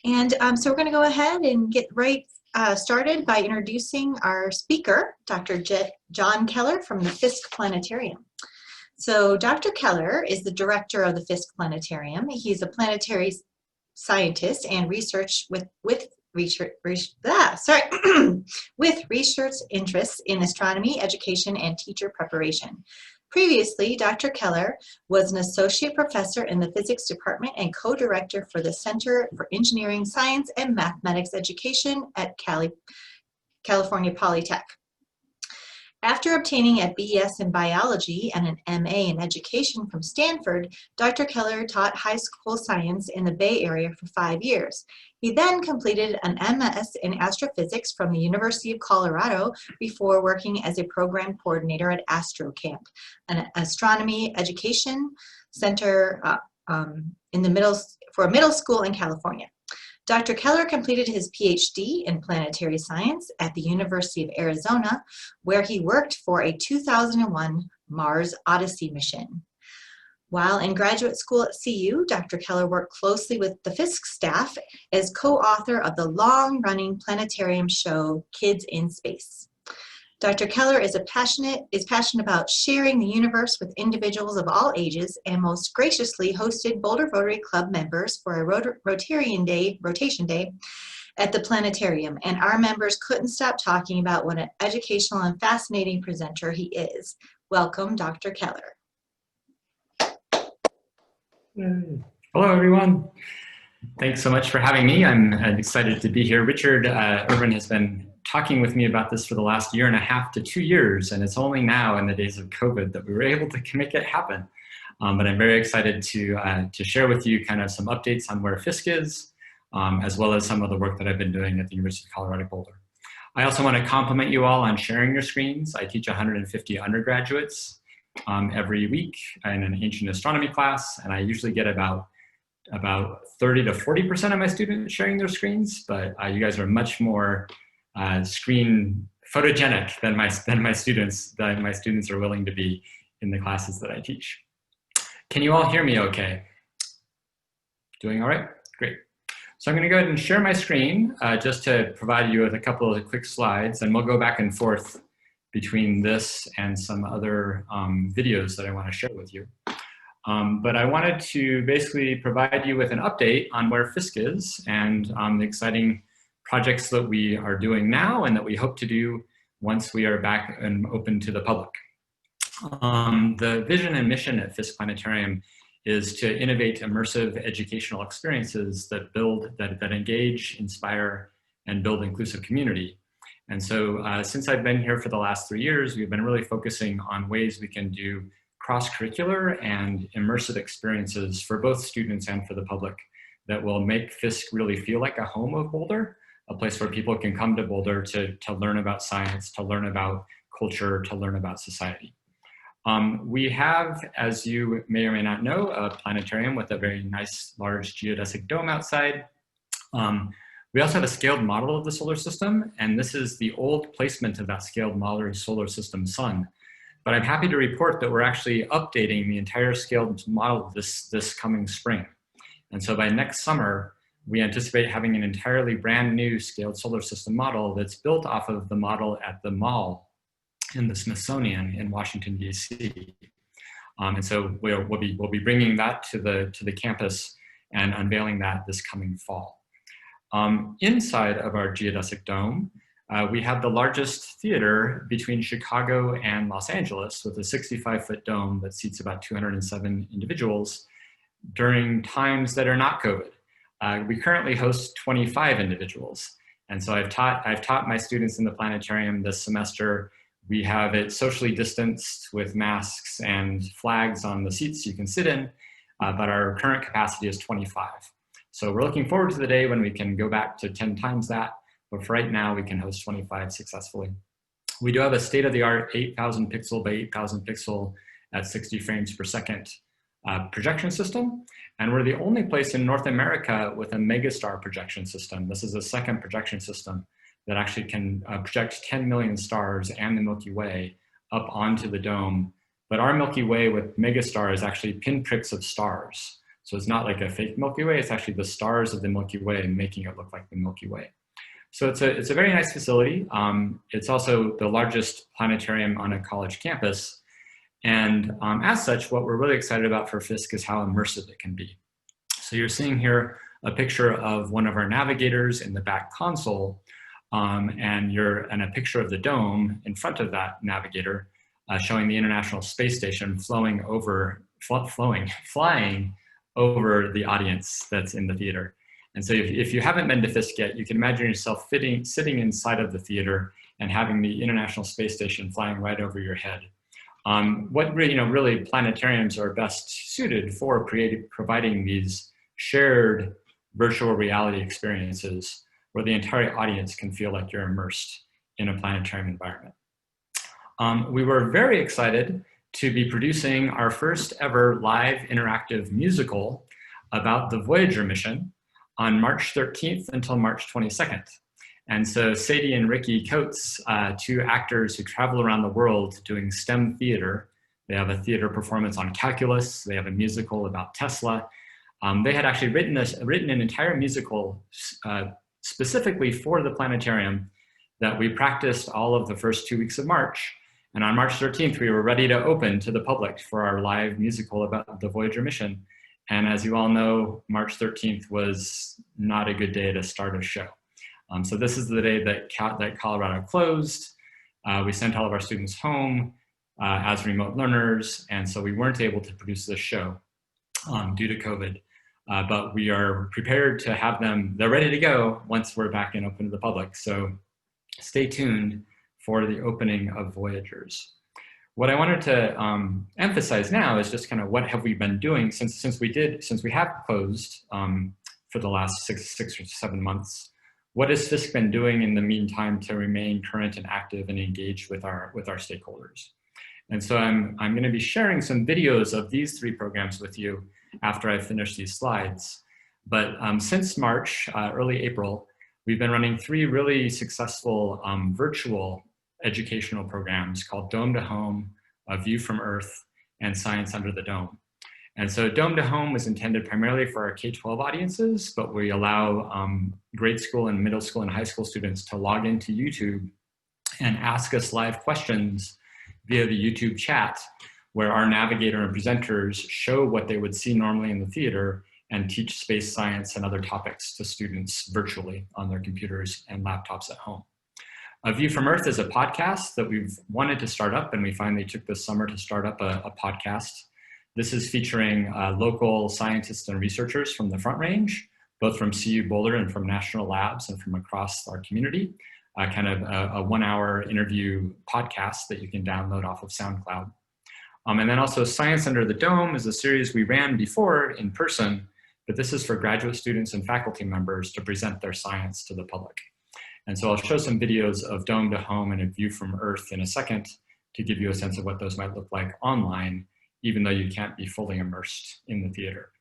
So we're going to go ahead and get right started by introducing our speaker, Dr. John Keller from the Fiske Planetarium. So Dr. Keller is the director of the Fiske Planetarium. He's a planetary scientist and research with research interests in astronomy, education, and teacher preparation. Previously, Dr. Keller was an associate professor in the physics department and co-director for the Center for Engineering, Science, and Mathematics Education at California Polytech. After obtaining a BS in biology and an MA in education from Stanford, Dr. Keller taught high school science in the Bay Area for 5 years. He then completed an MS in astrophysics from the University of Colorado before working as a program coordinator at AstroCamp, an astronomy education center for a middle school in California. Dr. Keller completed his PhD in planetary science at the University of Arizona, where he worked for a 2001 Mars Odyssey mission. While in graduate school at CU, Dr. Keller worked closely with the Fiske staff as co-author of the long-running planetarium show, Kids in Space. Dr. Keller is passionate about sharing the universe with individuals of all ages and most graciously hosted Boulder Rotary Club members for a rotation day at the planetarium, and our members couldn't stop talking about what an educational and fascinating presenter he is. Welcome, Dr. Keller. Hello, everyone. Thanks so much for having me. I'm excited to be here. Richard Irvin has been talking with me about this for the last 1.5 to 2 years, and it's only now in the days of COVID that we were able to make it happen. But I'm very excited to share with you kind of some updates on where Fiske is, as well as some of the work that I've been doing at the University of Colorado Boulder. I also want to compliment you all on sharing your screens. I teach 150 undergraduates every week in an ancient astronomy class, and I usually get about 30 to 40% of my students sharing their screens, but you guys are much more screen photogenic than my students are willing to be in the classes that I teach. Can you all hear me okay? Doing all right? Great. So I'm going to go ahead and share my screen just to provide you with a couple of quick slides, and we'll go back and forth between this and some other videos that I want to share with you. But I wanted to basically provide you with an update on where Fiske is and the exciting projects that we are doing now and that we hope to do once we are back and open to the public. The vision and mission at Fiske Planetarium is to innovate immersive educational experiences that engage, inspire, and build inclusive community. And so since I've been here for the last 3 years, we've been really focusing on ways we can do cross-curricular and immersive experiences for both students and for the public that will make Fiske really feel like a home of Boulder, a place where people can come to Boulder to learn about science, to learn about culture, to learn about society. We have, as you may or may not know, a planetarium with a very nice large geodesic dome outside. We also have a scaled model of the solar system, and this is the old placement of that scaled model of solar system sun. But I'm happy to report that we're actually updating the entire scaled model this coming spring. And so by next summer, we anticipate having an entirely brand new scaled solar system model that's built off of the model at the mall in the Smithsonian in Washington, D.C. And so we'll be bringing that to the campus and unveiling that this coming fall. Inside of our geodesic dome, we have the largest theater between Chicago and Los Angeles with a 65-foot dome that seats about 207 individuals during times that are not COVID. We currently host 25 individuals. And so I've taught my students in the planetarium this semester. We have it socially distanced with masks and flags on the seats you can sit in, but our current capacity is 25. So we're looking forward to the day when we can go back to 10 times that, but for right now we can host 25 successfully. We do have a state-of-the-art 8,000 pixel by 8,000 pixel at 60 frames per second projection system. And we're the only place in North America with a megastar projection system. This is a second projection system that actually can project 10 million stars and the Milky Way up onto the dome. But our Milky Way with megastar is actually pinpricks of stars. So it's not like a fake Milky Way, it's actually the stars of the Milky Way making it look like the Milky Way. So it's a very nice facility. It's also the largest planetarium on a college campus. And as such, what we're really excited about for Fiske is how immersive it can be. So you're seeing here a picture of one of our navigators in the back console, and a picture of the dome in front of that navigator, showing the International Space Station flying over the audience that's in the theater. And so if you haven't been to Fiske yet, you can imagine yourself sitting inside of the theater and having the International Space Station flying right over your head. What really planetariums are best suited for providing these shared virtual reality experiences where the entire audience can feel like you're immersed in a planetarium environment. We were very excited to be producing our first ever live interactive musical about the Voyager mission on March 13th until March 22nd. And so Sadie and Ricky Coates, two actors who travel around the world doing STEM theater, they have a theater performance on calculus, they have a musical about Tesla. They had actually written an entire musical specifically for the planetarium that we practiced all of the first 2 weeks of March. And on March 13th, we were ready to open to the public for our live musical about the Voyager mission. And as you all know, March 13th was not a good day to start a show. So this is the day that Colorado closed. We sent all of our students home as remote learners, and so we weren't able to produce this show due to COVID. But we are prepared to have them, they're ready to go once we're back and open to the public. So stay tuned for the opening of Voyagers. What I wanted to emphasize now is just kind of what have we been doing since we have closed for the last six or 7 months. What has Fiske been doing in the meantime to remain current and active and engaged with our stakeholders? And so I'm going to be sharing some videos of these 3 programs with you after I finish these slides. But since March, early April, we've been running 3 really successful virtual educational programs called Dome to Home, A View from Earth, and Science Under the Dome. And so Dome to Home was intended primarily for our K-12 audiences, but we allow grade school and middle school and high school students to log into YouTube and ask us live questions via the YouTube chat, where our navigator and presenters show what they would see normally in the theater and teach space science and other topics to students virtually on their computers and laptops at home. A View from Earth is a podcast that we've wanted to start up, and we finally took this summer to start up a podcast. This is featuring local scientists and researchers from the Front Range, both from CU Boulder and from national labs and from across our community, kind of a 1-hour interview podcast that you can download off of SoundCloud. And then also Science Under the Dome is a series we ran before in person, but this is for graduate students and faculty members to present their science to the public. And so I'll show some videos of Dome to Home and A View from Earth in a second to give you a sense of what those might look like online, even though you can't be fully immersed in the theater.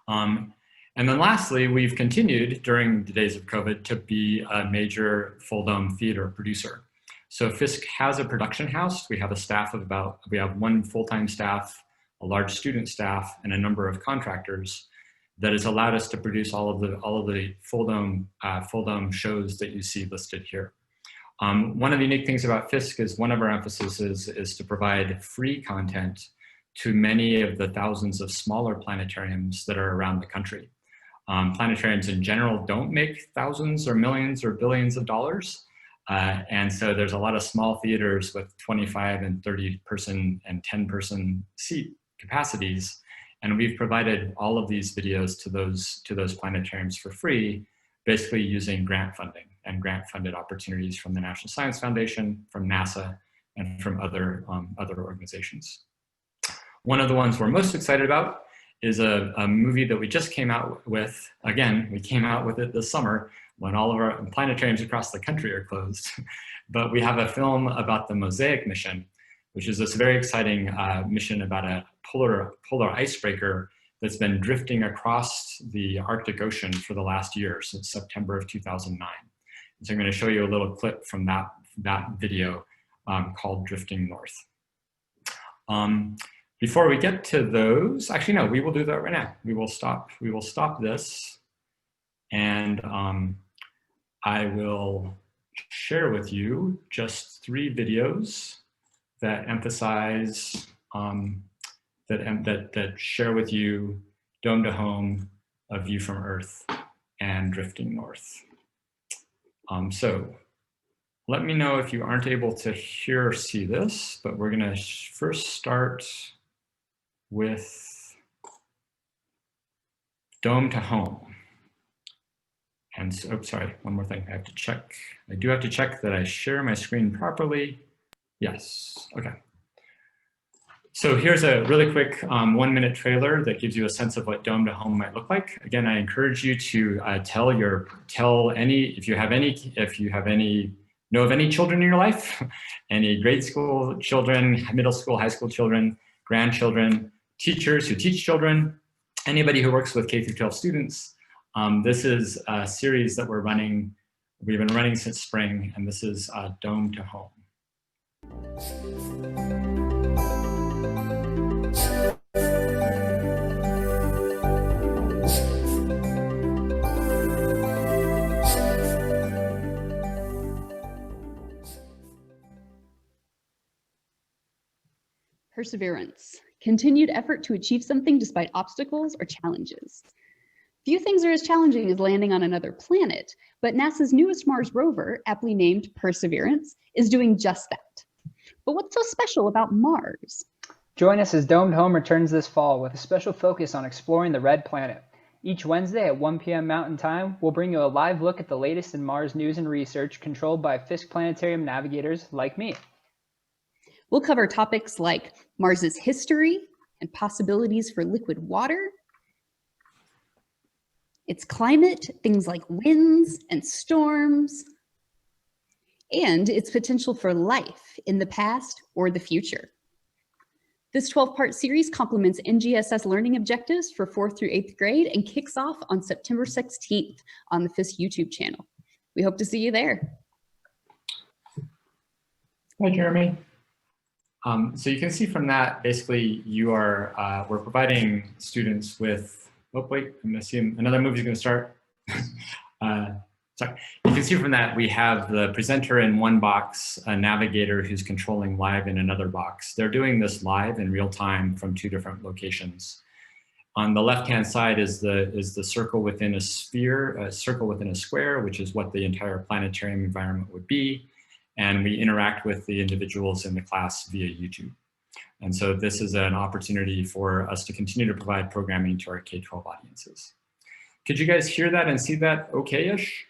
And then lastly, we've continued during the days of COVID to be a major full dome theater producer. So Fiske has a production house. We have a staff of we have 1 full-time staff, a large student staff, and a number of contractors that has allowed us to produce all of the full dome shows that you see listed here. One of the unique things about Fiske is one of our emphases is to provide free content to many of the thousands of smaller planetariums that are around the country. Planetariums in general don't make thousands or millions or billions of dollars. And so there's a lot of small theaters with 25 and 30 person and 10 person seat capacities. And we've provided all of these videos to those planetariums for free, basically using grant funding and grant funded opportunities from the National Science Foundation, from NASA, and from other organizations. One of the ones we're most excited about is a movie that we just came out with. Again, we came out with it this summer when all of our planetariums across the country are closed. But we have a film about the Mosaic Mission, which is this very exciting mission about a polar icebreaker that's been drifting across the Arctic Ocean for the last year, since September of 2009. So I'm going to show you a little clip from that video called Drifting North. Before we get to those, actually no, we will do that right now. We will stop this, and I will share with you just 3 videos that emphasize, that share with you Dome to Home, A View from Earth, and Drifting North. So let me know if you aren't able to hear or see this, but we're gonna first start with Dome to Home. And so, oh, sorry, one more thing I have to check. I do have to check that I share my screen properly. Yes, okay. So here's a really quick 1-minute trailer that gives you a sense of what Dome to Home might look like. Again, I encourage you to if you know of any children in your life, any grade school children, middle school, high school children, grandchildren, teachers who teach children, anybody who works with K through 12 students. This is a series that we've been running since spring, and this is Dome to Home. Perseverance, continued effort to achieve something despite obstacles or challenges. Few things are as challenging as landing on another planet, but NASA's newest Mars rover, aptly named Perseverance, is doing just that. But what's so special about Mars? Join us as Dome to Home returns this fall with a special focus on exploring the Red Planet. Each Wednesday at 1 p.m. Mountain Time, we'll bring you a live look at the latest in Mars news and research controlled by Fiske Planetarium navigators like me. We'll cover topics like Mars's history and possibilities for liquid water, its climate, things like winds and storms, and its potential for life in the past or the future. This 12-part series complements NGSS learning objectives for 4th through 8th grade and kicks off on September 16th on the Fiske YouTube channel. We hope to see you there. Hi, Jeremy. So you can see from that, basically, we're providing students with, oh wait, I'm gonna see another movie's gonna start. Sorry. You can see from that, we have the presenter in one box, a navigator who's controlling live in another box. They're doing this live in real time from 2 different locations. On the left-hand side is the circle within a sphere, a circle within a square, which is what the entire planetarium environment would be. And we interact with the individuals in the class via YouTube. And so this is an opportunity for us to continue to provide programming to our K-12 audiences. Could you guys hear that and see that okay-ish?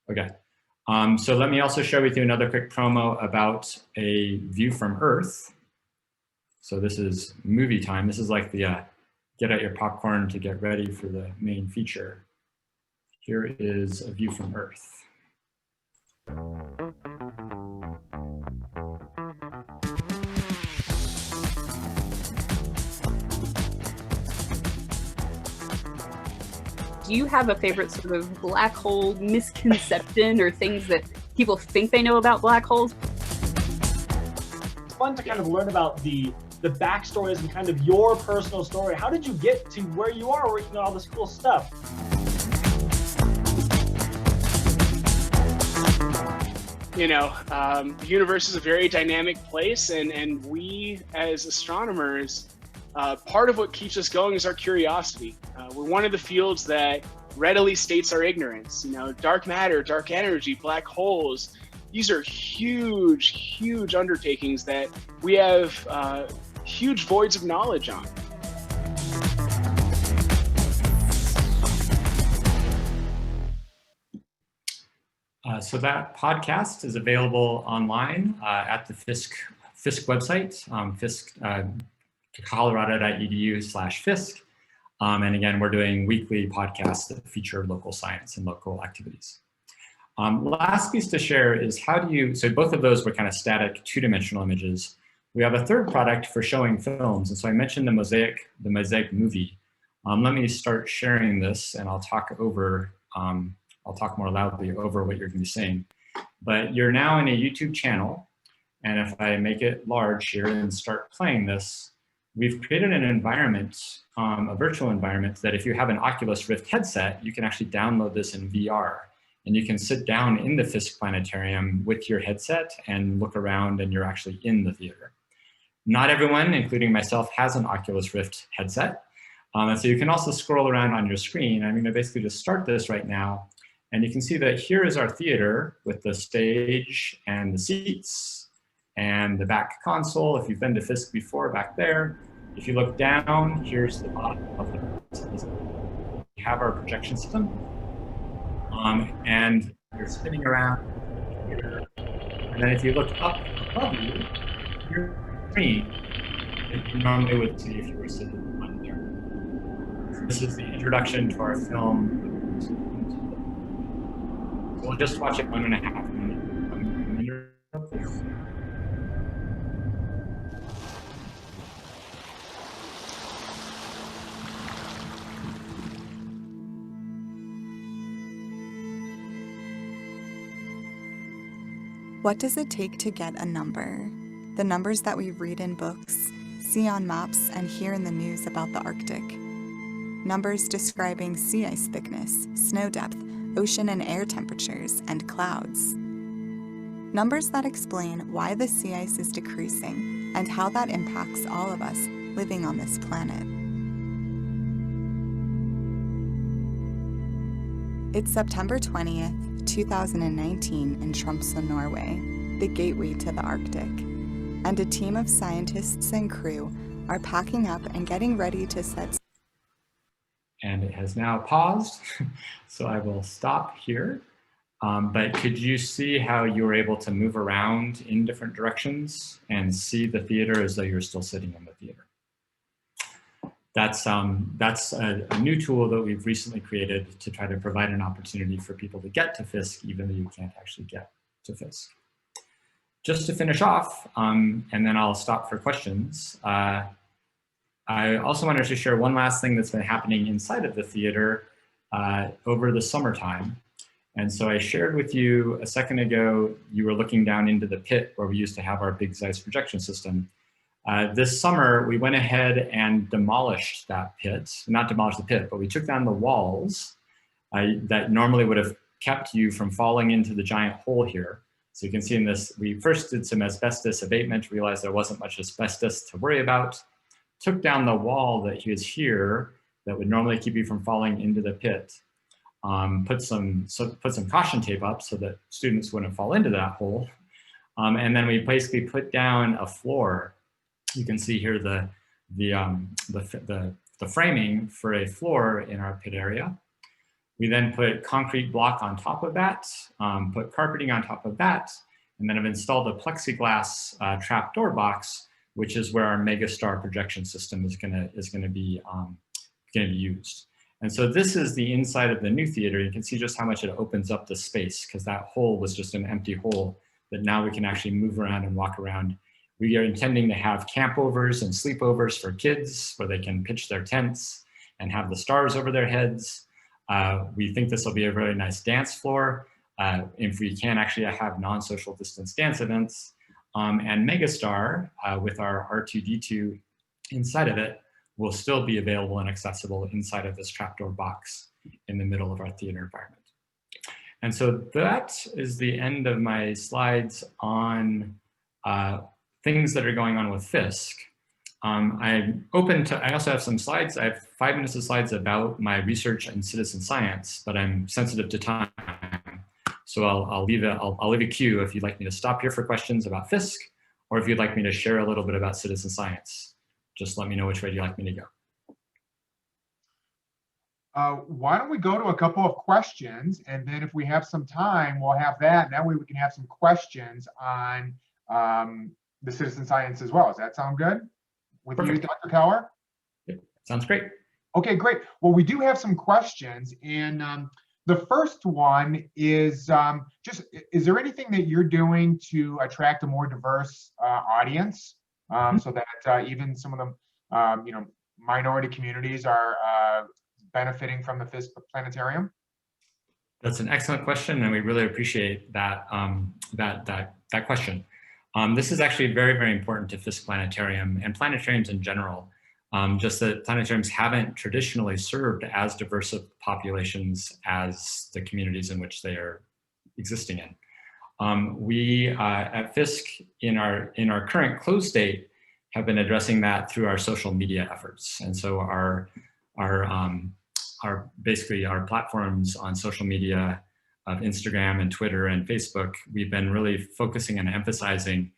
Okay. So let me also share with you another quick promo about A View from Earth. So this is movie time. This is like the get out your popcorn to get ready for the main feature. Here is A View from Earth. Do you have a favorite sort of black hole misconception or things that people think they know about black holes? It's fun to kind of learn about the backstories and kind of your personal story. How did you get to where you are working on all this cool stuff? You know, the universe is a very dynamic place, and we as astronomers, part of what keeps us going is our curiosity. We're one of the fields that readily states our ignorance. You know, dark matter, dark energy, black holes, these are huge, huge undertakings that we have huge voids of knowledge on. So that podcast is available online at the Fiske website, colorado.edu/Fiske. And again, we're doing weekly podcasts that feature local science and local activities. Last piece to share is so both of those were kind of static 2-dimensional images. We have a third product for showing films. And so I mentioned the Mosaic movie. Let me start sharing this and I'll talk more loudly over what you're going to be saying. But you're now in a YouTube channel. And if I make it large here and start playing this, we've created an environment, a virtual environment, that if you have an Oculus Rift headset, you can actually download this in VR. And you can sit down in the Fiske Planetarium with your headset and look around, and you're actually in the theater. Not everyone, including myself, has an Oculus Rift headset. And so you can also scroll around on your screen. I'm gonna basically just start this right now. And you can see that here is our theater with the stage and the seats and the back console. If you've been to Fiske before, back there. If you look down, here's the bottom of the, we have our projection system. And you're spinning around here. And then if you look up above you, your screen that you normally would see if you were sitting on there. So this is the introduction to our film. So we'll just watch it 1.5 minutes. What does it take to get a number? The numbers that we read in books, see on maps, and hear in the news about the Arctic. Numbers describing sea ice thickness, snow depth, ocean and air temperatures, and clouds. Numbers that explain why the sea ice is decreasing and how that impacts all of us living on this planet. It's September 20th, 2019 in Tromsø, Norway, the gateway to the Arctic, and a team of scientists and crew are packing up and getting ready to set. And it has now paused, so I will stop here. But could you see how you were able to move around in different directions and see the theater as though you're still sitting in the theater? That's a new tool that we've recently created to try to provide an opportunity for people to get to Fiske, even though you can't actually get to Fiske. Just to finish off, and then I'll stop for questions. I also wanted to share one last thing that's been happening inside of the theater over the summertime. And so I shared with you a second ago, you were looking down into the pit where we used to have our big Zeiss projection system. This summer, we went ahead and demolished that pit. Not demolished the pit, but we took down the walls that normally would have kept you from falling into the giant hole here. So you can see in this, we first did some asbestos abatement, realized there wasn't much asbestos to worry about, took down the wall that is here that would normally keep you from falling into the pit, put some caution tape up so that students wouldn't fall into that hole. And then we basically put down a floor. You can see here the framing for a floor in our pit area. We then put concrete block on top of that, put carpeting on top of that, and then have installed a plexiglass trapdoor box, which is where our Megastar projection system is gonna be used. And so this is the inside of the new theater. You can see just how much it opens up the space, because that hole was just an empty hole that now we can actually move around and walk around. We are intending to have campovers and sleepovers for kids where they can pitch their tents and have the stars over their heads. We think this will be a very nice dance floor. If we can actually have non-social distance dance events. And Megastar with our R2-D2 inside of it will still be available and accessible inside of this trapdoor box in the middle of our theater environment. And so that is the end of my slides on things that are going on with Fiske. I'm open to, I also have some slides. I have 5 minutes of slides about my research and citizen science, but I'm sensitive to time. So I'll leave a cue if you'd like me to stop here for questions about Fiske, or if you'd like me to share a little bit about citizen science. Just let me know which way you'd like me to go. Why don't we go to a couple of questions, and then if we have some time, we'll have that. And that way we can have some questions on the citizen science as well. Does that sound good with Perfect. you, Dr. Keller? Sounds great. Okay, great. Well, we do have some questions, and the first one is is there anything that you're doing to attract a more diverse audience, so that even some of the minority communities are benefiting from the Fiske Planetarium? That's an excellent question, and we really appreciate that that question. This is actually very, very important to Fiske Planetarium and planetariums in general. Just that planetariums haven't traditionally served as diverse of populations as the communities in which they are existing in. We at Fiske, in our current closed state, have been addressing that through our social media efforts. And so basically our platforms on social media of Instagram and Twitter and Facebook, we've been really focusing and emphasizing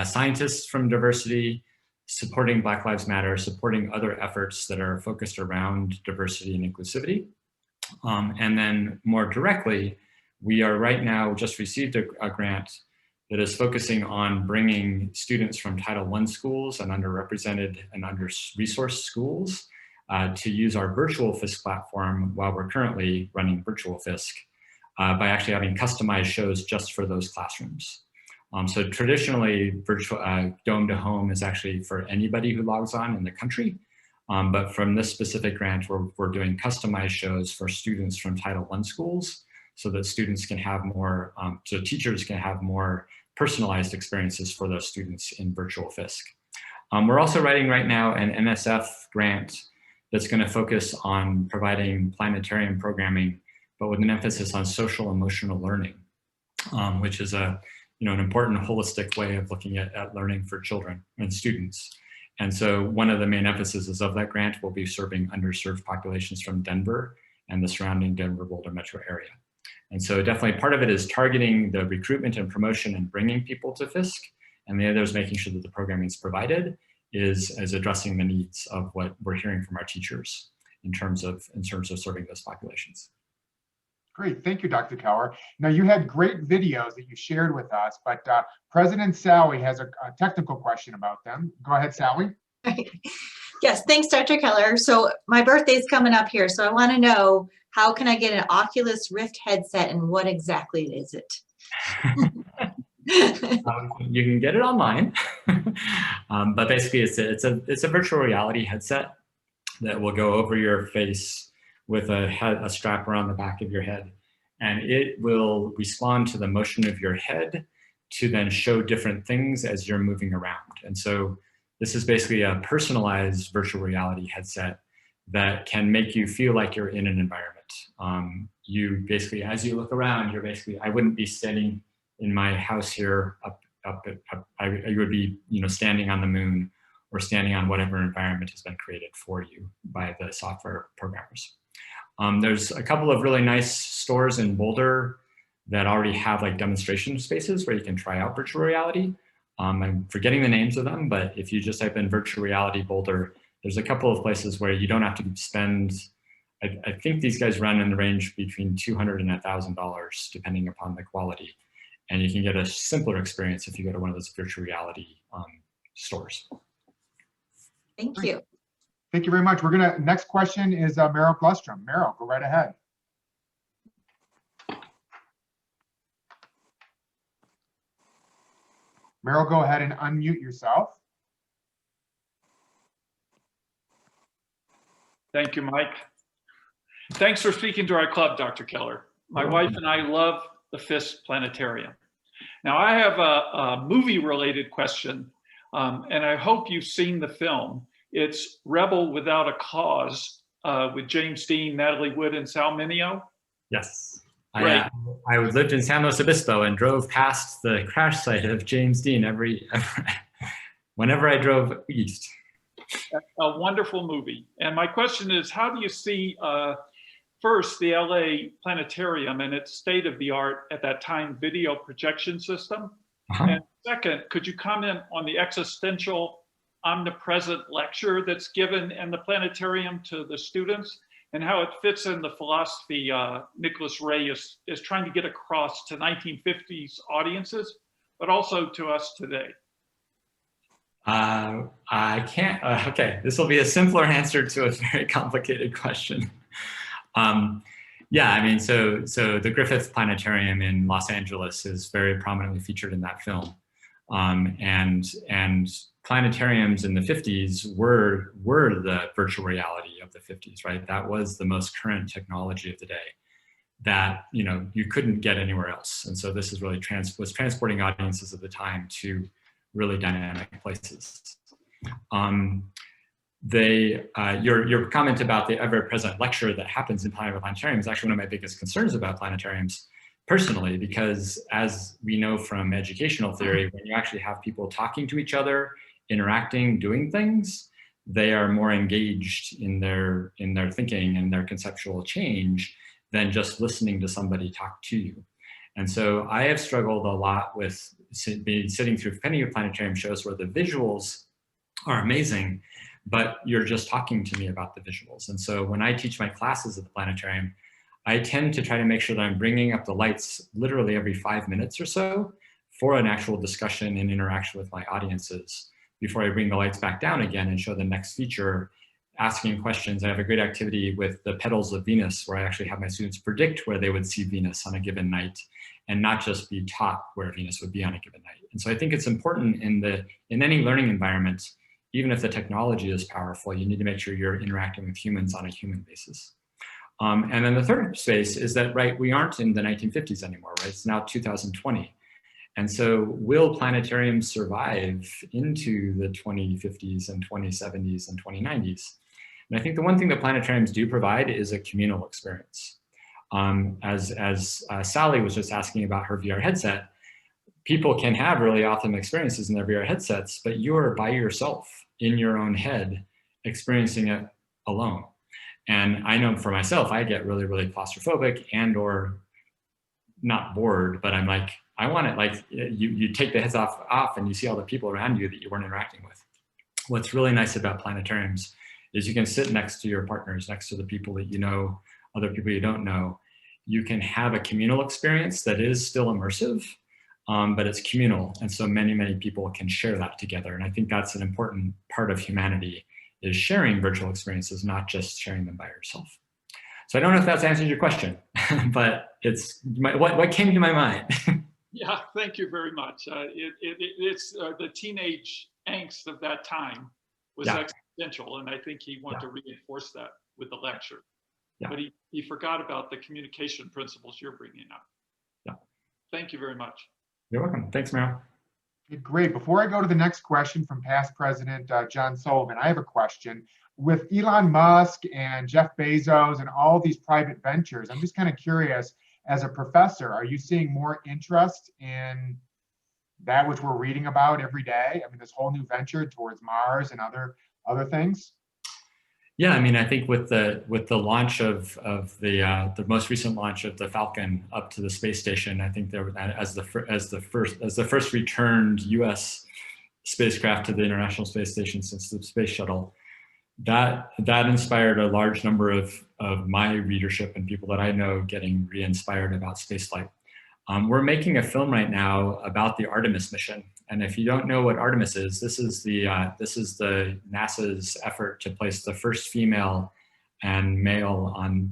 scientists from diversity, supporting Black Lives Matter, supporting other efforts that are focused around diversity and inclusivity. And then more directly, we are right now just received a grant that is focusing on bringing students from Title I schools and underrepresented and under-resourced schools to use our virtual Fiske platform while we're currently running virtual Fiske by actually having customized shows just for those classrooms. So traditionally, virtual Dome to Home is actually for anybody who logs on in the country. But from this specific grant, we're doing customized shows for students from Title I schools so that students can have more, so teachers can have more personalized experiences for those students in virtual Fiske. We're also writing right now an NSF grant that's going to focus on providing planetarium programming, but with an emphasis on social emotional learning, which is an important holistic way of looking at learning for children and students. And so one of the main emphases of that grant will be serving underserved populations from Denver and the surrounding Denver-Boulder metro area. And so definitely part of it is targeting the recruitment and promotion and bringing people to Fiske. And the other is making sure that the programming is provided is addressing the needs of what we're hearing from our teachers in terms of serving those populations. Great, thank you, Dr. Keller. Now you had great videos that you shared with us, but President Sally has a technical question about them. Go ahead, Sally. Yes, thanks, Dr. Keller. So my birthday's coming up here, so I want to know, how can I get an Oculus Rift headset and what exactly is it? You can get it online, but basically it's a virtual reality headset that will go over your face with a strap around the back of your head, and it will respond to the motion of your head to then show different things as you're moving around. And so this is basically a personalized virtual reality headset that can make you feel like you're in an environment. You basically, as you look around, I wouldn't be standing in my house here I would be, standing on the moon or standing on whatever environment has been created for you by the software programmers. There's a couple of really nice stores in Boulder that already have like demonstration spaces where you can try out virtual reality. I'm forgetting the names of them, but if you just type in virtual reality Boulder, there's a couple of places where you don't have to spend, I think these guys run in the range between $200 and $1,000 depending upon the quality. And you can get a simpler experience if you go to one of those virtual reality stores. Thank you. Thank you very much. Next question is Meryl Glustrom. Meryl, go right ahead. Meryl, go ahead and unmute yourself. Thank you, Mike. Thanks for speaking to our club, Dr. Keller. My wife and I love the Fiske Planetarium. Now, I have a movie-related question, and I hope you've seen the film. It's Rebel Without a Cause with James Dean, Natalie Wood, and Sal Mineo. Yes. Right. I lived in San Luis Obispo and drove past the crash site of James Dean whenever I drove east. A wonderful movie. And my question is, how do you see, first, the LA Planetarium and its state-of-the-art, at that time, video projection system? And second, could you comment on the existential omnipresent lecture that's given in the planetarium to the students and how it fits in the philosophy Nicholas Ray is trying to get across to 1950s audiences, but also to us today? I can't, okay, this will be a simpler answer to a very complicated question. Yeah, I mean, so the Griffith Planetarium in Los Angeles is very prominently featured in that film. And planetariums in the 50s were the virtual reality of the 50s, right? That was the most current technology of the day. that you couldn't get anywhere else. And so this is really was transporting audiences at the time to really dynamic places. Your comment about the ever-present lecture that happens in planetarium is actually one of my biggest concerns about planetariums personally, because as we know from educational theory, when you actually have people talking to each other, interacting, doing things, they are more engaged in their thinking and their conceptual change than just listening to somebody talk to you. And so I have struggled a lot with sitting through plenty of planetarium shows where the visuals are amazing, but you're just talking to me about the visuals. And so when I teach my classes at the planetarium, I tend to try to make sure that I'm bringing up the lights literally every 5 minutes or so for an actual discussion and interaction with my audiences before I bring the lights back down again and show the next feature, asking questions. I have a great activity with the petals of Venus where I actually have my students predict where they would see Venus on a given night and not just be taught where Venus would be on a given night. And so I think it's important in any learning environment, even if the technology is powerful, you need to make sure you're interacting with humans on a human basis. And then the third space is that, right, we aren't in the 1950s anymore, right? It's now 2020. And so will planetariums survive into the 2050s and 2070s and 2090s? And I think the one thing that planetariums do provide is a communal experience. As Sally was just asking about her VR headset, people can have really awesome experiences in their VR headsets, but you're by yourself in your own head experiencing it alone. And I know for myself, I get really, really claustrophobic and or not bored, but I'm like, I want it like you take the heads off and you see all the people around you that you weren't interacting with. What's really nice about planetariums is you can sit next to your partners, next to the people that you know, other people you don't know. You can have a communal experience that is still immersive, but it's communal. And so many, many people can share that together. And I think that's an important part of humanity, is sharing virtual experiences, not just sharing them by yourself. So I don't know if that's answered your question, but it's what came to my mind. Yeah, thank you very much. It's the teenage angst of that time was existential, and I think he wanted to reinforce that with the lecture. Yeah. But he forgot about the communication principles you're bringing up. Yeah. Thank you very much. You're welcome. Thanks, Meryl. Great. Before I go to the next question from past President John Sullivan, I have a question. With Elon Musk and Jeff Bezos and all these private ventures, I'm just kind of curious, as a professor, are you seeing more interest in that which we're reading about every day? I mean, this whole new venture towards Mars and other things? Yeah, I mean, I think with the launch of the most recent launch of the Falcon up to the space station, I think there as the first returned U.S. spacecraft to the International Space Station since the space shuttle, that inspired a large number of my readership and people that I know getting re-inspired about spaceflight. We're making a film right now about the Artemis mission. And if you don't know what Artemis is, this is the NASA's effort to place the first female and male on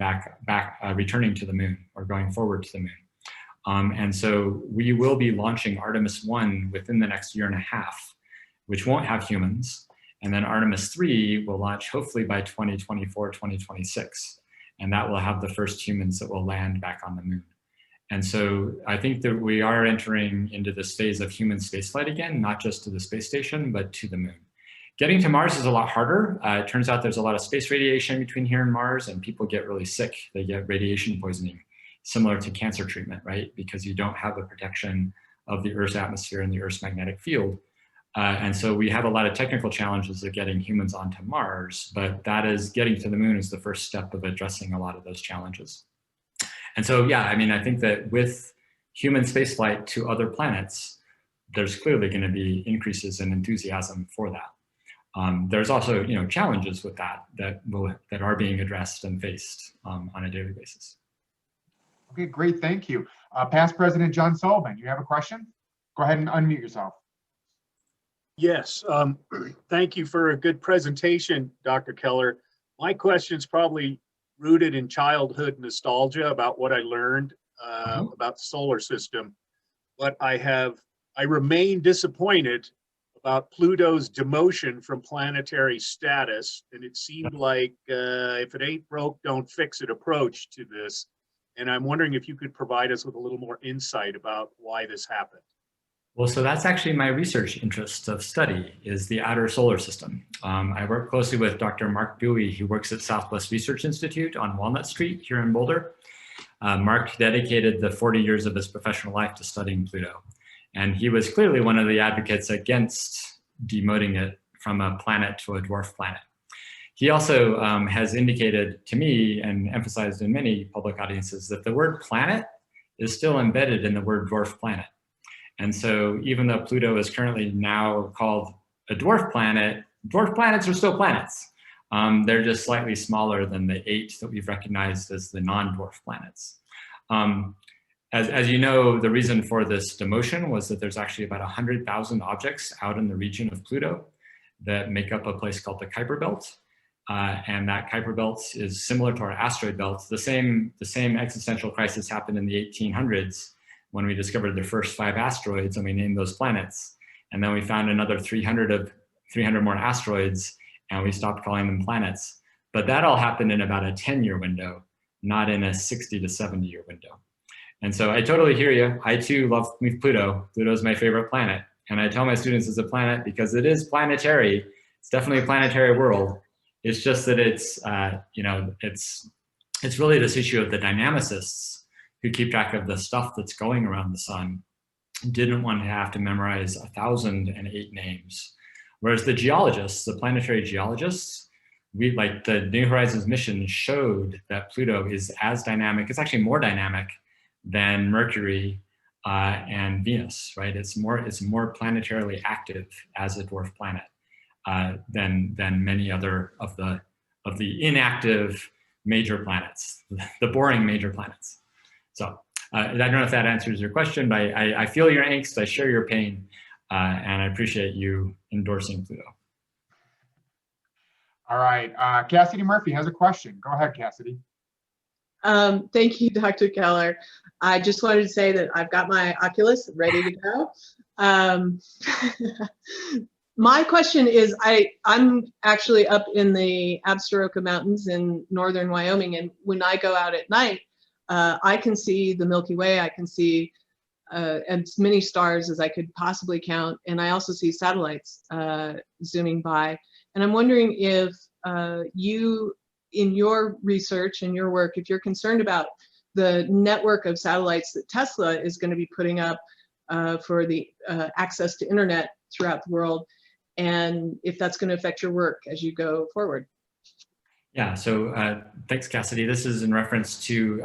returning to the moon or going forward to the moon. And so we will be launching Artemis 1 within the next year and a half, which won't have humans. And then Artemis 3 will launch hopefully by 2024, 2026. And that will have the first humans that will land back on the moon. And so I think that we are entering into this phase of human spaceflight again, not just to the space station, but to the moon. Getting to Mars is a lot harder. It turns out there's a lot of space radiation between here and Mars, and people get really sick. They get radiation poisoning, similar to cancer treatment, right? Because you don't have the protection of the Earth's atmosphere and the Earth's magnetic field. And so we have a lot of technical challenges of getting humans onto Mars, but that is getting to the moon is the first step of addressing a lot of those challenges. And so, yeah, I mean, I think that with human spaceflight to other planets, there's clearly going to be increases in enthusiasm for that. There's also, challenges with that are being addressed and faced on a daily basis. Okay, great, thank you. Past President John Sullivan, you have a question? Go ahead and unmute yourself. Yes, thank you for a good presentation, Dr. Keller. My question's probably rooted in childhood nostalgia about what I learned about the solar system, but I remain disappointed about Pluto's demotion from planetary status, and it seemed like if it ain't broke, don't fix it approach to this. And I'm wondering if you could provide us with a little more insight about why this happened. Well, so that's actually my research interest of study, is the outer solar system. I work closely with Dr. Mark Bowie, who works at Southwest Research Institute on Walnut Street here in Boulder. Mark dedicated the 40 years of his professional life to studying Pluto. And he was clearly one of the advocates against demoting it from a planet to a dwarf planet. He also has indicated to me and emphasized in many public audiences that the word planet is still embedded in the word dwarf planet. And so even though Pluto is currently now called a dwarf planet, dwarf planets are still planets. They're just slightly smaller than the 8 that we've recognized as the non-dwarf planets. As you know, the reason for this demotion was that there's actually about 100,000 objects out in the region of Pluto that make up a place called the Kuiper Belt. And that Kuiper Belt is similar to our asteroid belt. The same existential crisis happened in the 1800s when we discovered the first 5 asteroids and we named those planets. And then we found another 300 more asteroids and we stopped calling them planets. But that all happened in about a 10-year window, not in a 60 to 70-year window. And so I totally hear you. I too love Pluto. Pluto is my favorite planet. And I tell my students it's a planet because it is planetary. It's definitely a planetary world. It's just that it's, it's really this issue of the dynamicists who keep track of the stuff that's going around the sun didn't want to have to memorize 1,008 names. Whereas the geologists, the planetary geologists, like the New Horizons mission showed that Pluto is as dynamic, it's actually more dynamic than Mercury and Venus, right? It's more planetarily active as a dwarf planet than many other of the inactive major planets, the boring major planets. So I don't know if that answers your question, but I feel your angst, I share your pain, and I appreciate you endorsing Pluto. All right, Cassidy Murphy has a question. Go ahead, Cassidy. Thank you, Dr. Keller. I just wanted to say that I've got my Oculus ready to go. My question is, I'm actually up in the Absaroka Mountains in northern Wyoming, and when I go out at night, I can see the Milky Way. I can see as many stars as I could possibly count, and I also see satellites zooming by. And I'm wondering if you, in your research and your work, if you're concerned about the network of satellites that Tesla is going to be putting up for the access to internet throughout the world, and if that's going to affect your work as you go forward. Yeah, so thanks, Cassidy. This is in reference to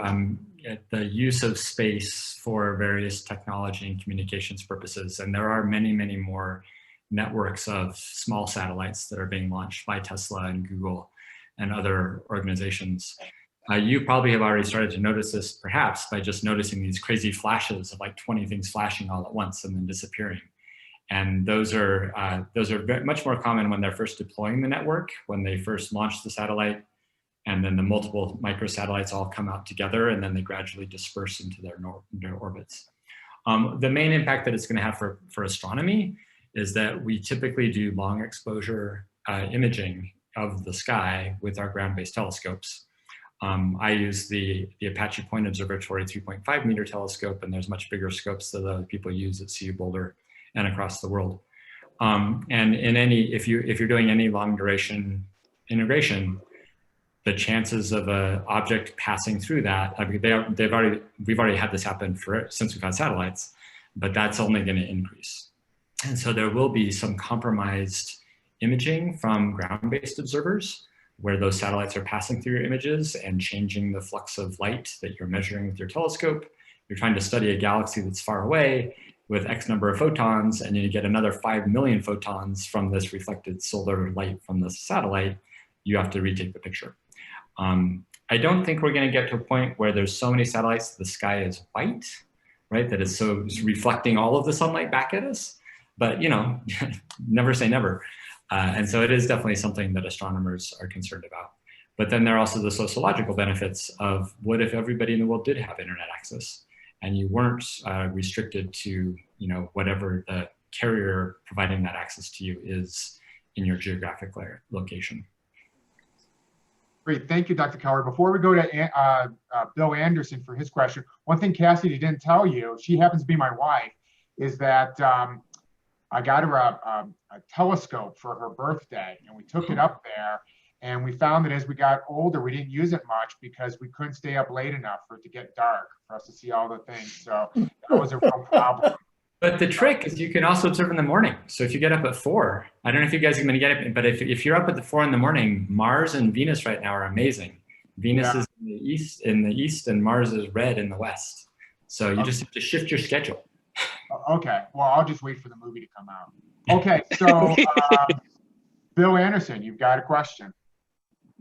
the use of space for various technology and communications purposes. And there are many, many more networks of small satellites that are being launched by Tesla and Google and other organizations. You probably have already started to notice this, perhaps, by just noticing these crazy flashes of like 20 things flashing all at once and then disappearing. And those are very much more common when they're first deploying the network, when they first launch the satellite, and then the multiple microsatellites all come out together, and then they gradually disperse into their orbits. The main impact that it's going to have for astronomy is that we typically do long exposure imaging of the sky with our ground-based telescopes. I use the Apache Point Observatory 3.5 meter telescope, and there's much bigger scopes that other people use at CU Boulder and across the world. And if you're doing any long duration integration, the chances of an object passing through that, I mean, we've already had this happen since we've had satellites, but that's only going to increase. And so there will be some compromised imaging from ground-based observers where those satellites are passing through your images and changing the flux of light that you're measuring with your telescope. You're trying to study a galaxy that's far away with X number of photons, and you get another 5 million photons from this reflected solar light from the satellite. You have to retake the picture. I don't think we're going to get to a point where there's so many satellites that the sky is white, right? That it's reflecting all of the sunlight back at us. But, you know, never say never. And so it is definitely something that astronomers are concerned about. But then there are also the sociological benefits of what if everybody in the world did have internet access and you weren't restricted to, you know, whatever the carrier providing that access to you is in your geographic location. Great, thank you, Dr. Keller. Before we go to Bill Anderson for his question, one thing Cassie didn't tell you, she happens to be my wife, is that I got her a telescope for her birthday, and we took it up there, and we found that as we got older, we didn't use it much because we couldn't stay up late enough for it to get dark for us to see all the things. So that was a real problem. But the trick is you can also observe in the morning. So if you get up at 4, I don't know if you guys are going to get it, but if you're up at the 4 in the morning, Mars and Venus right now are amazing. Venus is in the east, and Mars is red in the west. So you just have to shift your schedule. Okay, well, I'll just wait for the movie to come out. Okay, so Bill Anderson, you've got a question.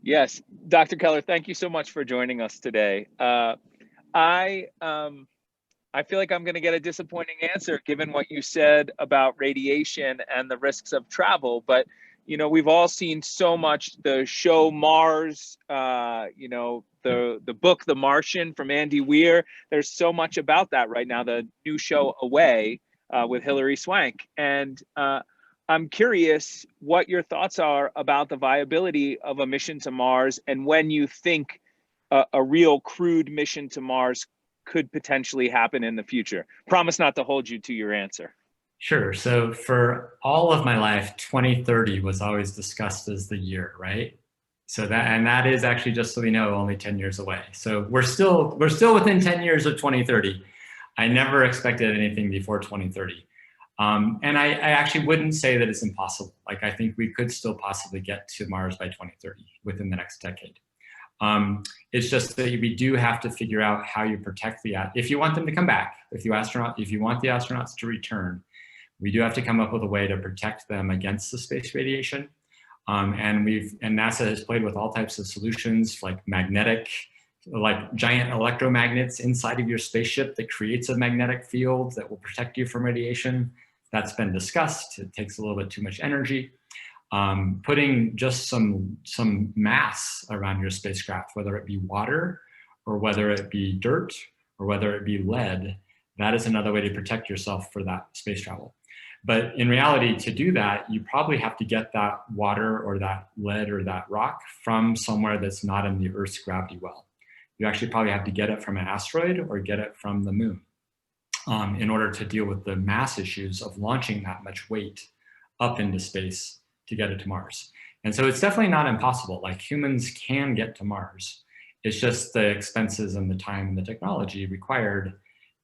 Yes, Dr. Keller, thank you so much for joining us today. I feel like I'm going to get a disappointing answer given what you said about radiation and the risks of travel. But, you know, we've all seen so much, the show Mars, you know, the book, The Martian from Andy Weir. There's so much about that right now, the new show Away with Hilary Swank. And I'm curious what your thoughts are about the viability of a mission to Mars and when you think a real crewed mission to Mars could potentially happen in the future. Promise not to hold you to your answer. Sure. So for all of my life, 2030 was always discussed as the year, right? So that is actually, just so we know, only 10 years away. So we're still within 10 years of 2030. I never expected anything before 2030. And I actually wouldn't say that it's impossible. Like, I think we could still possibly get to Mars by 2030 within the next decade. It's just that we do have to figure out how you protect if you want them to come back, if you want the astronauts to return, we do have to come up with a way to protect them against the space radiation. And NASA has played with all types of solutions like giant electromagnets inside of your spaceship that creates a magnetic field that will protect you from radiation. That's been discussed. It takes a little bit too much energy. Putting just some mass around your spacecraft, whether it be water or whether it be dirt or whether it be lead, that is another way to protect yourself for that space travel. But in reality, to do that, you probably have to get that water or that lead or that rock from somewhere that's not in the Earth's gravity well. You actually probably have to get it from an asteroid or get it from the moon in order to deal with the mass issues of launching that much weight up into space to get it to Mars. And so it's definitely not impossible. Like, humans can get to Mars. It's just the expenses and the time and the technology required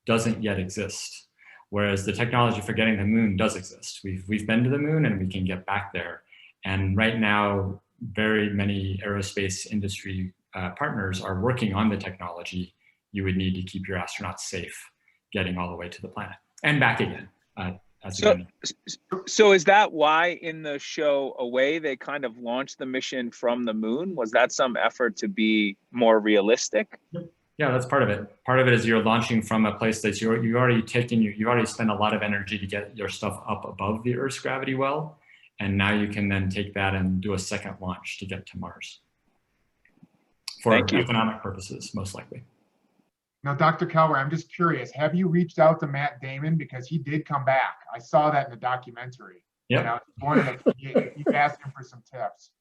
doesn't yet exist. Whereas the technology for getting to the moon does exist. We've been to the moon and we can get back there. And right now, very many aerospace industry partners are working on the technology you would need to keep your astronauts safe getting all the way to the planet and back again. So is that why in the show Away, they kind of launched the mission from the moon? Was that some effort to be more realistic? Yeah, that's part of it. Part of it is you're launching from a place that you've already spent a lot of energy to get your stuff up above the Earth's gravity well. And now you can then take that and do a second launch to get to Mars. For economic purposes, most likely. Now, Dr. Keller, I'm just curious, have you reached out to Matt Damon? Because he did come back. I saw that in the documentary. Yeah. You asked him for some tips.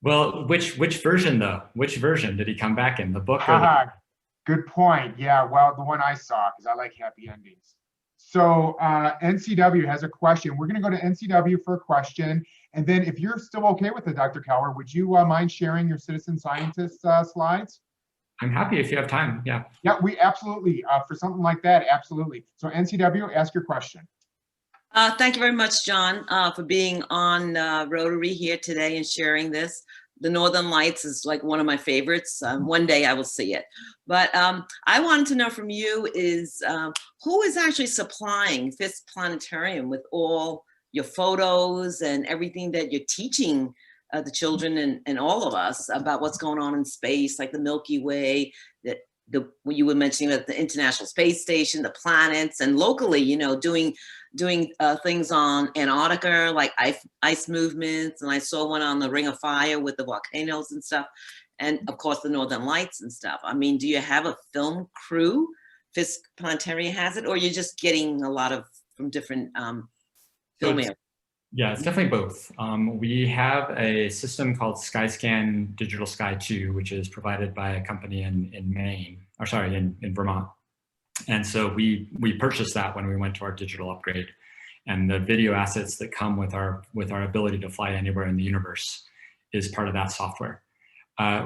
Well, which version though? Which version did he come back in? The book or Good point. Yeah, well, the one I saw, because I like happy endings. So NCW has a question. We're going to go to NCW for a question. And then if you're still okay with it, Dr. Keller, would you mind sharing your citizen scientist slides? I'm happy if you have time. Yeah. Yeah, we absolutely, for something like that, absolutely. So NCW, ask your question. Thank you very much, John, for being on Rotary here today and sharing this. The Northern Lights is like one of my favorites. One day I will see it. But I wanted to know from you is who is actually supplying Fiske Planetarium with all your photos and everything that you're teaching the children and all of us about what's going on in space, like the Milky Way, when you were mentioning at the International Space Station, the planets, and locally, you know, doing things on Antarctica, like ice movements, and I saw one on the Ring of Fire with the volcanoes and stuff, and of course the Northern Lights and stuff. I mean, do you have a film crew? Fiske Planetarium has it, or you're just getting a lot of from different film areas? Yeah, it's definitely both. We have a system called SkyScan Digital Sky 2, which is provided by a company in Maine, or sorry, in Vermont. And so we purchased that when we went to our digital upgrade, and the video assets that come with our ability to fly anywhere in the universe is part of that software.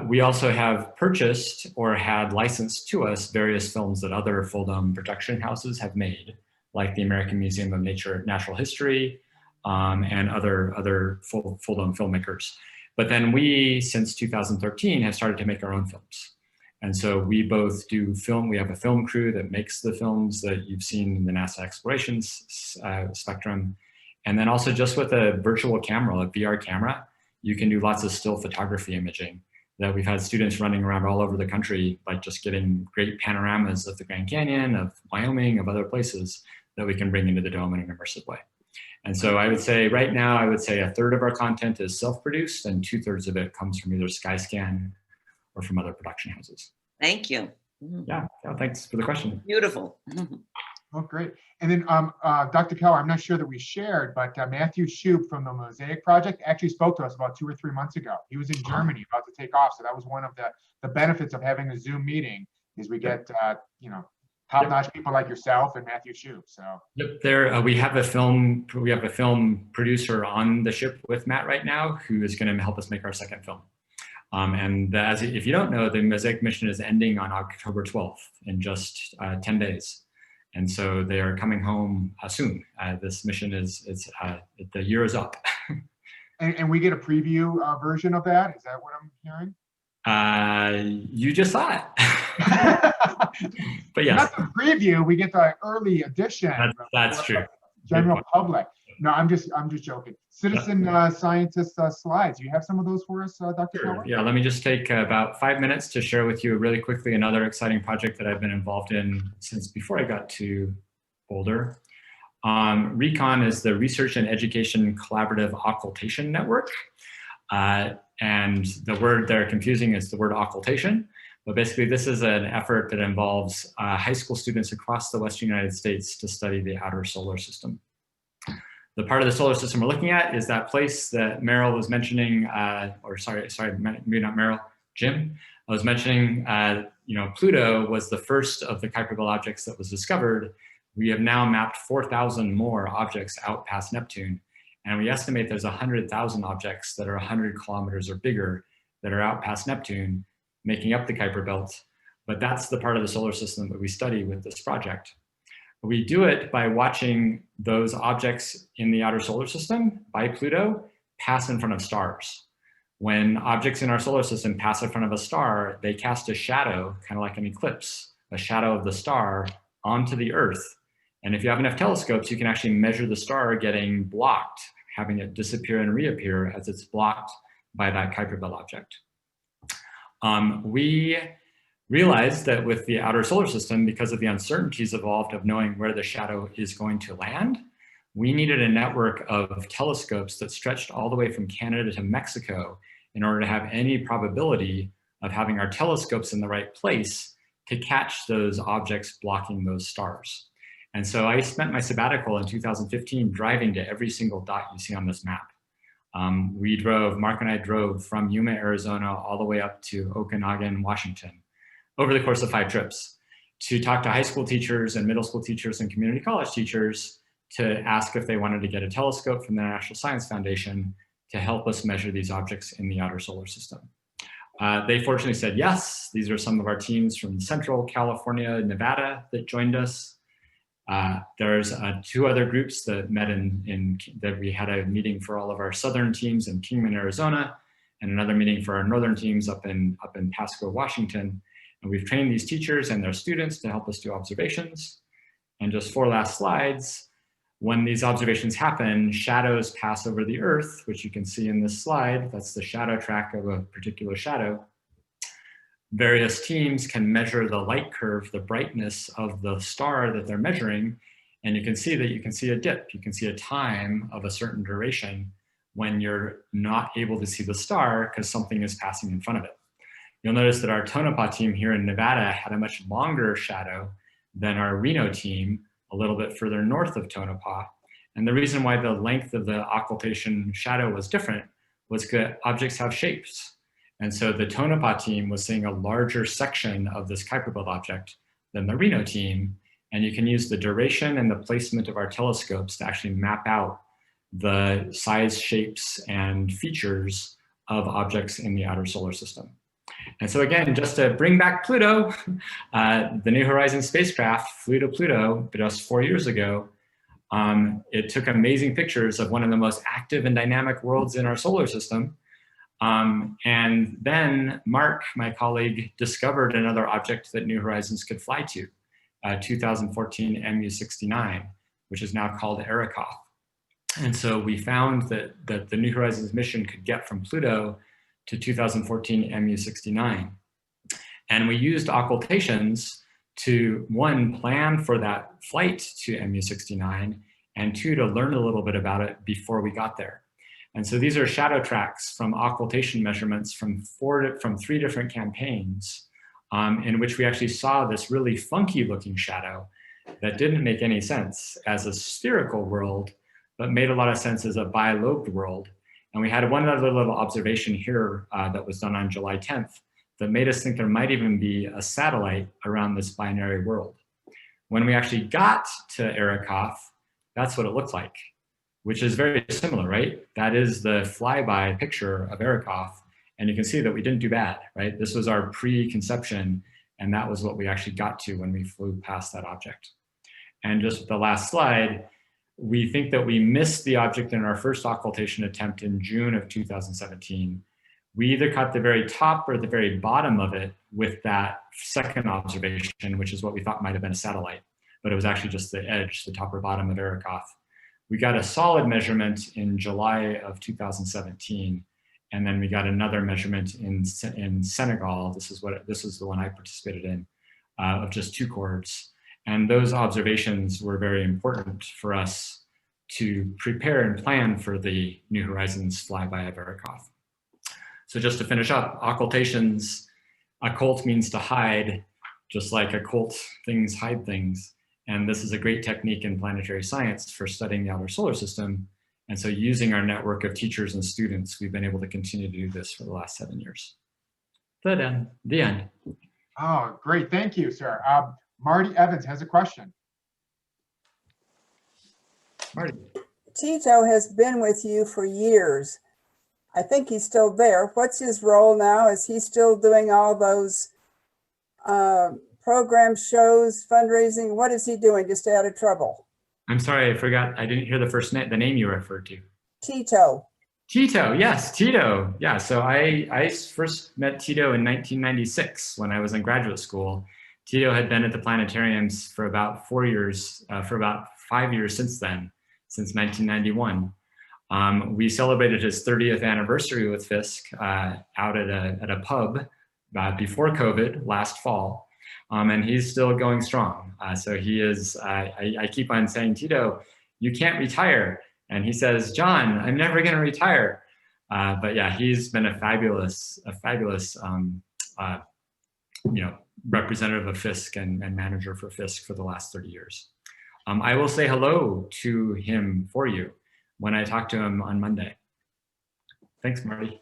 We also have purchased or had licensed to us various films that other full-dome production houses have made, like the American Museum of Natural History, and other full-dome filmmakers. But then we, since 2013, have started to make our own films. And so we both do film. We have a film crew that makes the films that you've seen in the NASA exploration spectrum. And then also just with a virtual camera, a VR camera, you can do lots of still photography imaging that we've had students running around all over the country, like just getting great panoramas of the Grand Canyon, of Wyoming, of other places that we can bring into the dome in an immersive way. And so I would say right now, I would say 1/3 of our content is self-produced and 2/3 of it comes from either SkyScan or from other production houses. Thank you. Yeah, thanks for the question. Beautiful. Oh, great. And then Dr. Keller, I'm not sure that we shared, but Matthew Shoup from the Mosaic Project actually spoke to us about 2 or 3 months ago. He was in Germany about to take off. So that was one of the benefits of having a Zoom meeting is we get, top-notch people like yourself and Matthew Shoup. So yep, we have a film producer on the ship with Matt right now who is going to help us make our second film. And if you don't know, the Mosaic Mission is ending on October 12th in just 10 days. And so they are coming home soon. This mission the year is up. and we get a preview version of that? Is that what I'm hearing? You just saw it. But yes. Not the preview, we get the early edition. That's true. General public. No, I'm just joking. Citizen scientist slides. You have some of those for us, Dr. Keller? Yeah, let me just take about 5 minutes to share with you really quickly another exciting project that I've been involved in since before I got to Boulder. RECON is the Research and Education Collaborative Occultation Network. And the word they're confusing is the word occultation. But basically, this is an effort that involves high school students across the Western United States to study the outer solar system. The part of the solar system we're looking at is that place that Meryl was mentioning, maybe not Meryl, Jim. I was mentioning, Pluto was the first of the Kuiper Belt objects that was discovered. We have now mapped 4,000 more objects out past Neptune. And we estimate there's 100,000 objects that are 100 kilometers or bigger that are out past Neptune, making up the Kuiper Belt. But that's the part of the solar system that we study with this project. We do it by watching those objects in the outer solar system by Pluto pass in front of stars. When objects in our solar system pass in front of a star, they cast a shadow, kind of like an eclipse, a shadow of the star onto the Earth. And if you have enough telescopes, you can actually measure the star getting blocked, having it disappear and reappear as it's blocked by that Kuiper Belt object. We realized that with the outer solar system, because of the uncertainties involved of knowing where the shadow is going to land, we needed a network of telescopes that stretched all the way from Canada to Mexico in order to have any probability of having our telescopes in the right place to catch those objects blocking those stars. And so I spent my sabbatical in 2015 driving to every single dot you see on this map. Mark and I drove from Yuma, Arizona, all the way up to Okanagan, Washington, over the course of 5 trips to talk to high school teachers and middle school teachers and community college teachers to ask if they wanted to get a telescope from the National Science Foundation to help us measure these objects in the outer solar system. They fortunately said yes. These are some of our teams from Central California, Nevada that joined us. There's 2 other groups that met that we had a meeting for all of our southern teams in Kingman, Arizona, and another meeting for our northern teams up in Pasco, Washington. And we've trained these teachers and their students to help us do observations. And just 4 last slides. When these observations happen, shadows pass over the Earth, which you can see in this slide. That's the shadow track of a particular shadow. Various teams can measure the light curve, the brightness of the star that they're measuring. And you can see a dip. You can see a time of a certain duration when you're not able to see the star because something is passing in front of it. You'll notice that our Tonopah team here in Nevada had a much longer shadow than our Reno team, a little bit further north of Tonopah. And the reason why the length of the occultation shadow was different was because objects have shapes. And so the Tonopah team was seeing a larger section of this Kuiper Belt object than the Reno team. And you can use the duration and the placement of our telescopes to actually map out the size, shapes, and features of objects in the outer solar system. And so again, just to bring back Pluto, the New Horizons spacecraft flew to Pluto just 4 years ago. It took amazing pictures of one of the most active and dynamic worlds in our solar system. And then Mark, my colleague, discovered another object that New Horizons could fly to, 2014 MU69, which is now called Arrokoth. And so we found that the New Horizons mission could get from Pluto to 2014 MU69. And we used occultations to, one, plan for that flight to MU69, and two, to learn a little bit about it before we got there. And so these are shadow tracks from occultation measurements from 3 different campaigns, in which we actually saw this really funky looking shadow that didn't make any sense as a spherical world, but made a lot of sense as a bilobed world. And we had one other little observation here that was done on July 10th that made us think there might even be a satellite around this binary world. When we actually got to Arrokoth, that's what it looked like, which is very similar, right? That is the flyby picture of Arrokoth. And you can see that we didn't do bad, right? This was our preconception, and that was what we actually got to when we flew past that object. And just the last slide, we think that we missed the object in our first occultation attempt in June of 2017. We either caught the very top or the very bottom of it with that second observation, which is what we thought might have been a satellite, but it was actually just the edge, the top or bottom of Arrokoth. We got a solid measurement in July of 2017, and then we got another measurement in Senegal. This is the one I participated in, of just 2 chords. And those observations were very important for us to prepare and plan for the New Horizons flyby of Arrokoth. So just to finish up, occultations, occult means to hide, just like occult things hide things. And this is a great technique in planetary science for studying the outer solar system. And so using our network of teachers and students, we've been able to continue to do this for the last 7 years. The end. Oh, great. Thank you, sir. Marty Evans has a question. Marty. Tito has been with you for years. I think he's still there. What's his role now? Is he still doing all those program shows, fundraising? What is he doing to stay out of trouble? I'm sorry, I forgot. I didn't hear the first name, the name you referred to. Tito. Tito, yes, Tito. Yeah, so I first met Tito in 1996 when I was in graduate school. Tito had been at the planetariums for about 4 years, for about 5 years since then, since 1991. We celebrated his 30th anniversary with Fiske out at a pub before COVID last fall. And he's still going strong. So he is, I keep on saying, Tito, you can't retire. And he says, John, I'm never gonna retire. But yeah, he's been a fabulous representative of Fiske and manager for Fiske for the last 30 years. I will say hello to him for you when I talk to him on Monday. Thanks, Marty.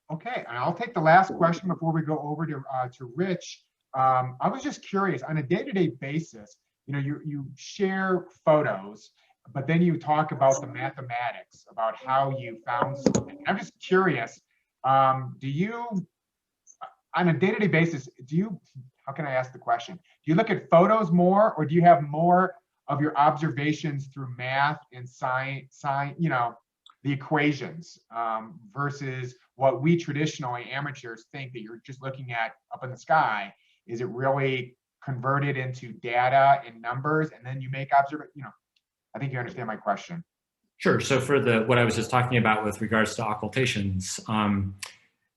Okay, and I'll take the last question before we go over to Rich. I was just curious, on a day-to-day basis, you share photos, but then you talk about the mathematics, about how you found something. I'm just curious, do you, on a day-to-day basis, how can I ask the question? Do you look at photos more, or do you have more of your observations through math and science, the equations, versus what we traditionally amateurs think that you're just looking at up in the sky? Is it really converted into data and numbers, and then you make observations? I think you understand my question. Sure. So for what I was just talking about with regards to occultations,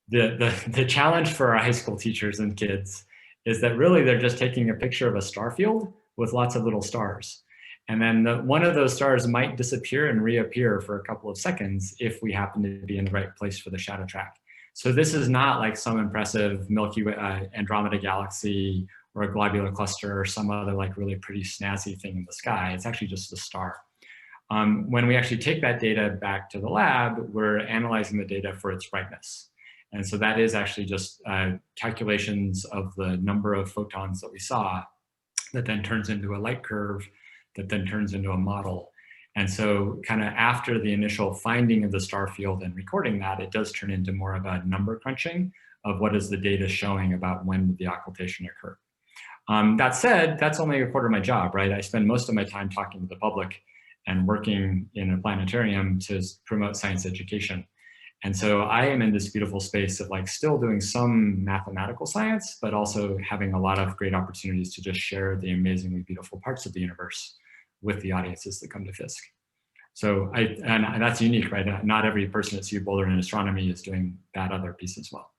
the challenge for our high school teachers and kids is that really they're just taking a picture of a star field with lots of little stars. And then one of those stars might disappear and reappear for a couple of seconds if we happen to be in the right place for the shadow track. So this is not like some impressive Milky Way, Andromeda galaxy, or a globular cluster, or some other like really pretty snazzy thing in the sky. It's actually just a star. When we actually take that data back to the lab, we're analyzing the data for its brightness. And so that is actually just calculations of the number of photons that we saw that then turns into a light curve that then turns into a model. And so kind of after the initial finding of the star field and recording that, it does turn into more of a number crunching of what is the data showing about when did the occultation occur. That said, that's only a quarter of my job, right? I spend most of my time talking to the public and working in a planetarium to promote science education. And so I am in this beautiful space of like still doing some mathematical science, but also having a lot of great opportunities to just share the amazingly beautiful parts of the universe with the audiences that come to Fiske. So and that's unique, right? Not every person at CU Boulder in astronomy is doing that other piece as well.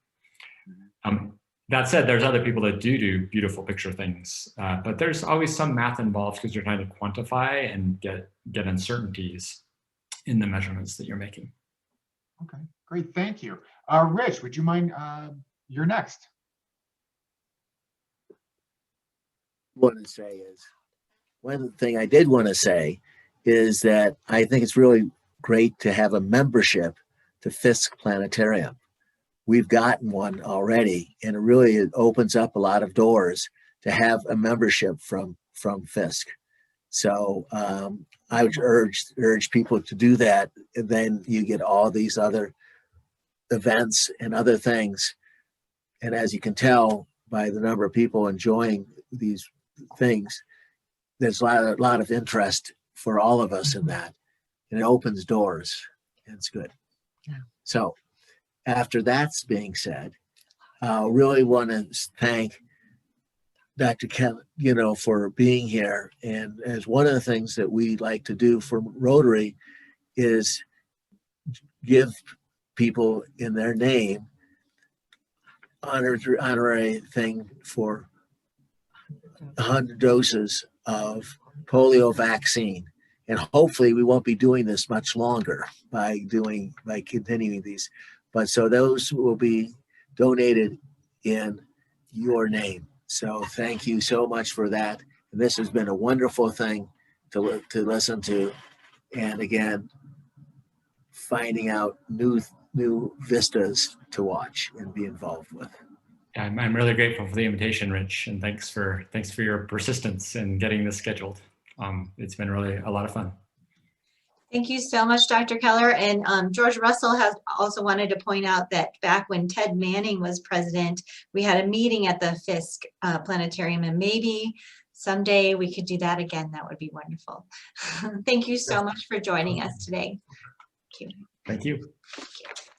That said, there's other people that do beautiful picture things, but there's always some math involved because you're trying to quantify and get uncertainties in the measurements that you're making. Okay, great, thank you. Rich, would you mind, you're next. Want to say is, one thing I did want to say is that I think it's really great to have a membership to Fiske Planetarium. We've gotten one already, and it opens up a lot of doors to have a membership from Fiske. So I would urge people to do that, and then you get all these other events and other things. And as you can tell by the number of people enjoying these things, there's a lot of interest for all of us in that, and it opens doors, and it's good. Yeah. So after that's being said, I really want to thank Dr. Keller, for being here. And as one of the things that we like to do for Rotary is give people in their name honorary thing for 100 doses of polio vaccine. And hopefully we won't be doing this much longer by continuing these. But so those will be donated in your name. So thank you so much for that. And this has been a wonderful thing to listen to. And again, finding out new vistas to watch and be involved with. I'm really grateful for the invitation, Rich, and thanks for your persistence in getting this scheduled. It's been really a lot of fun. Thank you so much, Dr. Keller. And George Russell has also wanted to point out that back when Ted Manning was president, we had a meeting at the Fiske Planetarium, and maybe someday we could do that again. That would be wonderful. Thank you so much for joining us today. Thank you. Thank you. Thank you.